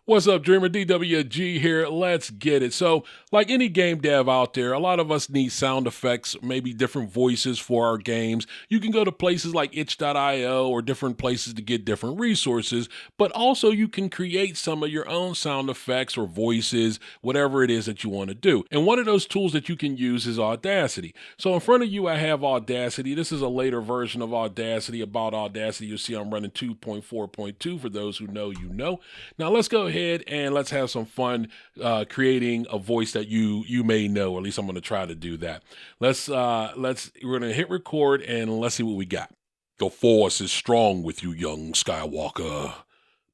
What's up, Dreamer? DWG here. Let's get it. So, like any game dev out there, a lot of us need sound effects, maybe different voices for our games. You can go to places like itch.io or different places to get different resources, but also you can create some of your own sound effects or voices, whatever it is that you want to do. And one of those tools that you can use is Audacity. So in front of you, I have Audacity. This is a later version of Audacity. About Audacity, you'll see I'm running 2.4.2 for those who know, you know. Now let's go ahead and let's have some fun creating a voice that you may know, or at least I'm going to try to do that. We're going to hit record and let's see what we got. The Force is strong with you, young Skywalker,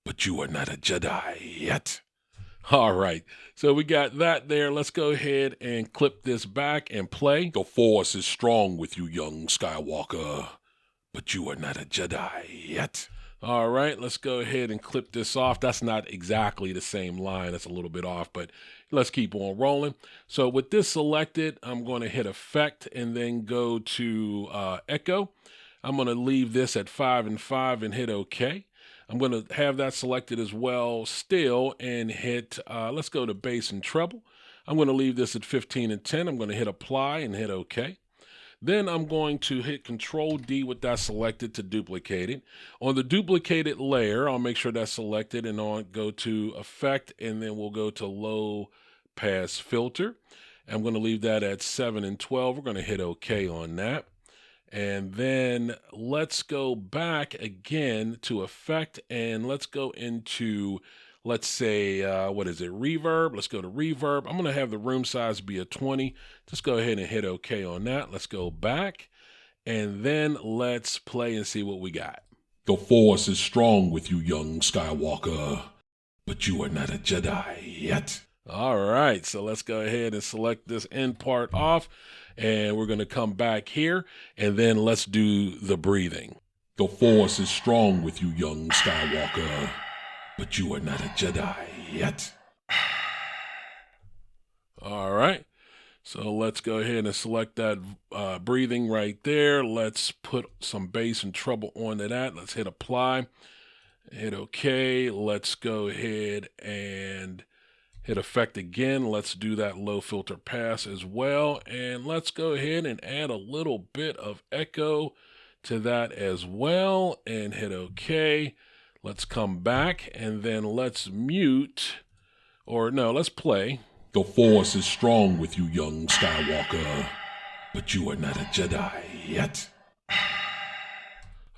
but you are not a Jedi yet. All right, so we got that there. Let's go ahead and clip this back and play. The Force is strong with you, young Skywalker, but you are not a Jedi yet. All right, let's go ahead and clip this off. That's not exactly the same line. That's a little bit off, but let's keep on rolling. So with this selected, I'm going to hit Effect and then go to Echo. I'm going to leave this at 5 and 5 and hit OK. I'm going to have that selected as well still and hit, let's go to Bass and Treble. I'm going to leave this at 15 and 10. I'm going to hit Apply and hit OK. Then I'm going to hit Control D with that selected to duplicate it. On the duplicated layer, I'll make sure that's selected and go to Effect, and then we'll go to Low Pass Filter. I'm going to leave that at 7 and 12. We're going to hit OK on that. And then let's go back again to Effect, and let's go into, let's say, what is it, Reverb. Let's go to Reverb. I'm going to have the room size be a 20. Just go ahead and hit OK on that. Let's go back, and then let's play and see what we got. The Force is strong with you, young Skywalker, but you are not a Jedi yet. All right, so let's go ahead and select this end part off, and we're going to come back here, and then let's do the breathing. The Force is strong with you, young Skywalker, but you are not a Jedi yet. All right, so let's go ahead and select that breathing right there. Let's put some bass and treble onto that. Let's hit Apply, hit OK. Let's go ahead and hit Effect again. Let's do that low filter pass as well. And let's go ahead and add a little bit of echo to that as well and hit OK. Let's come back and then let's mute, or no, let's play. The Force is strong with you, young Skywalker, but you are not a Jedi yet.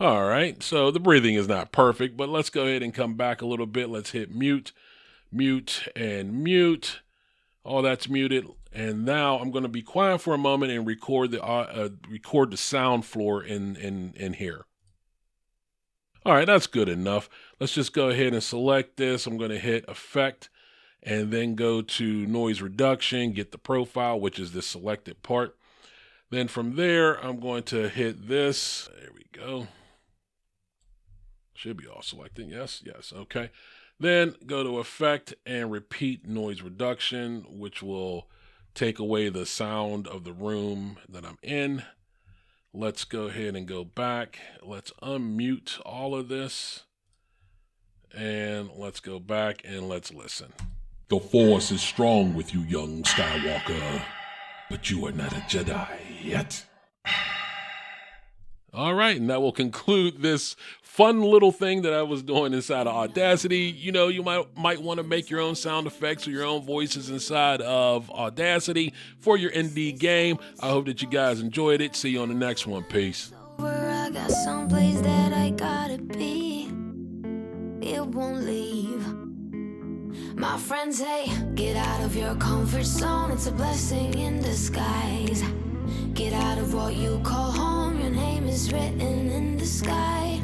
All right, so the breathing is not perfect, but let's go ahead and come back a little bit. Let's hit mute, mute, and mute. All that's muted. And now I'm going to be quiet for a moment and record the sound floor in here. All right, that's good enough. Let's just go ahead and select this. I'm going to hit Effect and then go to Noise Reduction, get the profile, which is the selected part. Then from there, I'm going to hit this. There we go. Should be all selected. Yes, okay. Then go to Effect and repeat Noise Reduction, which will take away the sound of the room that I'm in. Let's go ahead and go back. Let's unmute all of this. And let's go back and let's listen. The Force is strong with you, young Skywalker, but you are not a Jedi yet. All right, and that will conclude this fun little thing that I was doing inside of Audacity. You know, you might want to make your own sound effects or your own voices inside of Audacity for your indie game. I hope that you guys enjoyed it. See you on the next one. Peace. I got someplace that I gotta be. It won't leave. My friends say, get out of your comfort zone. It's a blessing in disguise. Get out of what you call home. Your name is written in the sky.